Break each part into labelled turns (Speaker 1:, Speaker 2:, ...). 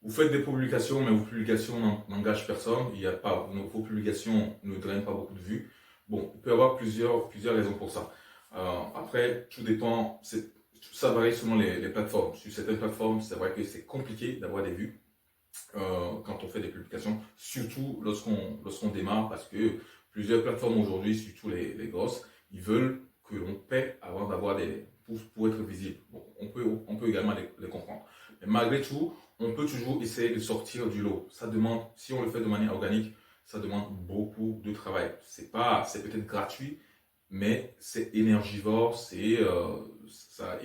Speaker 1: Vous faites des publications, mais vos publications n'engagent personne. Il y a pas, vos publications ne drainent pas beaucoup de vues. Bon, il peut y avoir plusieurs raisons pour ça. Après, tout dépend, ça varie selon les plateformes. Sur certaines plateformes, c'est vrai que c'est compliqué d'avoir des vues quand on fait des publications, surtout lorsqu'on démarre, parce que plusieurs plateformes aujourd'hui, surtout les grosses, ils veulent que l'on paie avant d'avoir pour être visible. Bon, on peut également les comprendre. Mais malgré tout, on peut toujours essayer de sortir du lot. Ça demande, si on le fait de manière organique, ça demande beaucoup de travail. C'est peut-être gratuit, mais c'est énergivore, ça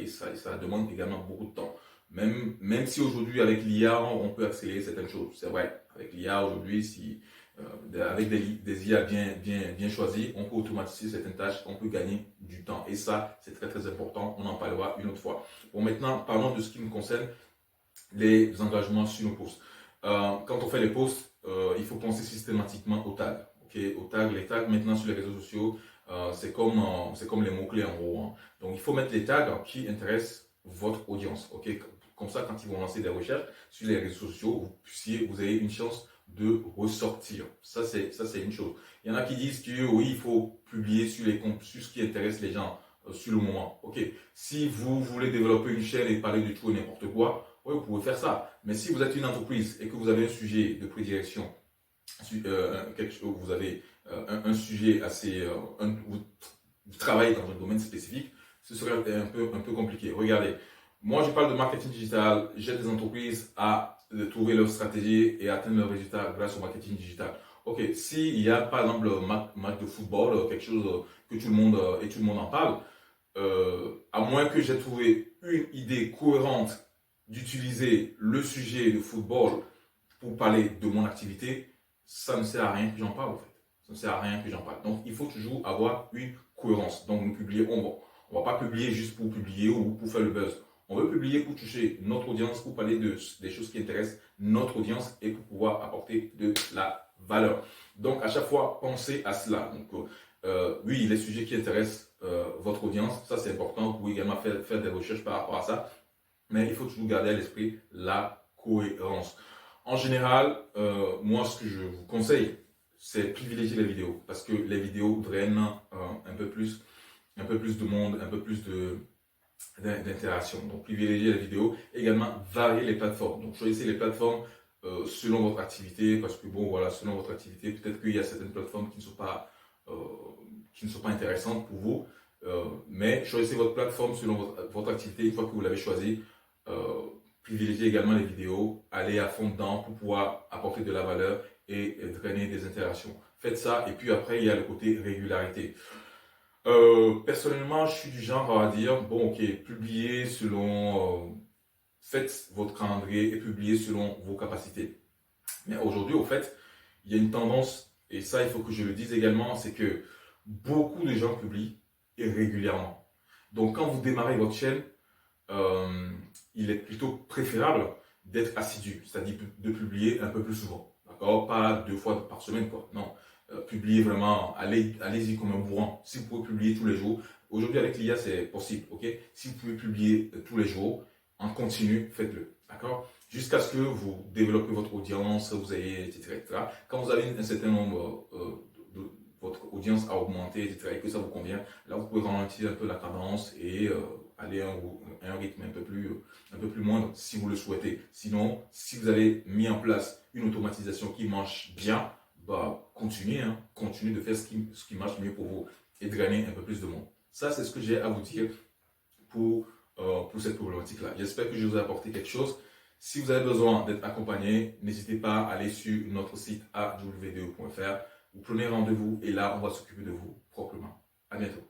Speaker 1: demande également beaucoup de temps. Même si aujourd'hui, avec l'IA, on peut accélérer certaines choses. C'est vrai, avec l'IA aujourd'hui, avec des IA bien choisis, on peut automatiser certaines tâches, on peut gagner du temps. Et ça, c'est très important. On en parlera une autre fois. Bon, maintenant, parlons de ce qui nous concerne, les engagements sur nos posts. Quand on fait les posts, il faut penser systématiquement aux tags. Okay? Les tags maintenant sur les réseaux sociaux, c'est comme les mots-clés en gros. Hein. Donc, il faut mettre les tags qui intéressent votre audience. Okay? Comme ça, quand ils vont lancer des recherches sur les réseaux sociaux, vous avez une chance de ressortir. Ça, c'est une chose. Il y en a qui disent que oui, il faut publier sur sur ce qui intéresse les gens sur le moment. Ok. Si vous voulez développer une chaîne et parler de tout et n'importe quoi, oui, vous pouvez faire ça. Mais si vous êtes une entreprise et que vous avez un sujet de prédilection, vous avez un sujet assez, vous travaillez dans un domaine spécifique, ce serait un peu compliqué. Regardez, moi je parle de marketing digital, j'aide des entreprises à trouver leur stratégie et atteindre leurs résultats grâce au marketing digital. Ok, s'il y a par exemple un match de football, quelque chose que tout le monde en parle, à moins que j'ai trouvé une idée cohérente d'utiliser le sujet de football pour parler de mon activité, ça ne sert à rien que j'en parle en fait. Ça ne sert à rien que j'en parle. Donc il faut toujours avoir une cohérence. Donc nous publier, on va pas publier juste pour publier ou pour faire le buzz. On veut publier pour toucher notre audience, pour parler des choses qui intéressent notre audience et pour pouvoir apporter de la valeur. Donc à chaque fois, pensez à cela. Donc oui, les sujets qui intéressent votre audience, ça c'est important. Vous pouvez également faire des recherches par rapport à ça. Mais il faut toujours garder à l'esprit la cohérence. En général, moi, ce que je vous conseille, c'est privilégier les vidéos. Parce que les vidéos drainent un peu plus de monde, un peu plus d'interaction. Donc, privilégier les vidéos. Également, varier les plateformes. Donc, choisissez les plateformes selon votre activité. Parce que, bon, voilà, selon votre activité, peut-être qu'il y a certaines plateformes euh, qui ne sont pas intéressantes pour vous. Mais choisissez votre plateforme selon votre activité. Une fois que vous l'avez choisi, privilégiez également les vidéos, allez à fond dedans pour pouvoir apporter de la valeur et drainer des interactions. Faites ça et puis après il y a le côté régularité. Personnellement, je suis du genre à dire, bon ok, publiez faites votre calendrier et publiez selon vos capacités. Mais aujourd'hui, au fait, il y a une tendance, et ça il faut que je le dise également, c'est que beaucoup de gens publient régulièrement. Donc quand vous démarrez votre chaîne, il est plutôt préférable d'être assidu, c'est-à-dire de publier un peu plus souvent. D'accord? Pas 2 fois par semaine, quoi. Non. Publier vraiment, allez-y comme un bourrin. Si vous pouvez publier tous les jours, aujourd'hui avec l'IA c'est possible, ok? Si vous pouvez publier tous les jours, en continu, faites-le. D'accord? Jusqu'à ce que vous développez votre audience, vous ayez, etc. Quand vous avez un certain nombre votre audience a augmenté, etc., et que ça vous convient, là vous pouvez ralentir un peu la cadence et aller à un rythme un peu plus moindre si vous le souhaitez. Sinon, si vous avez mis en place une automatisation qui marche bien, bah, continuez, hein, continuez de faire ce qui marche mieux pour vous et de gagner un peu plus de monde. Ça, c'est ce que j'ai à vous dire pour cette problématique-là. J'espère que je vous ai apporté quelque chose. Si vous avez besoin d'être accompagné, n'hésitez pas à aller sur notre site awdo.fr. Vous prenez rendez-vous et là, on va s'occuper de vous proprement. À bientôt.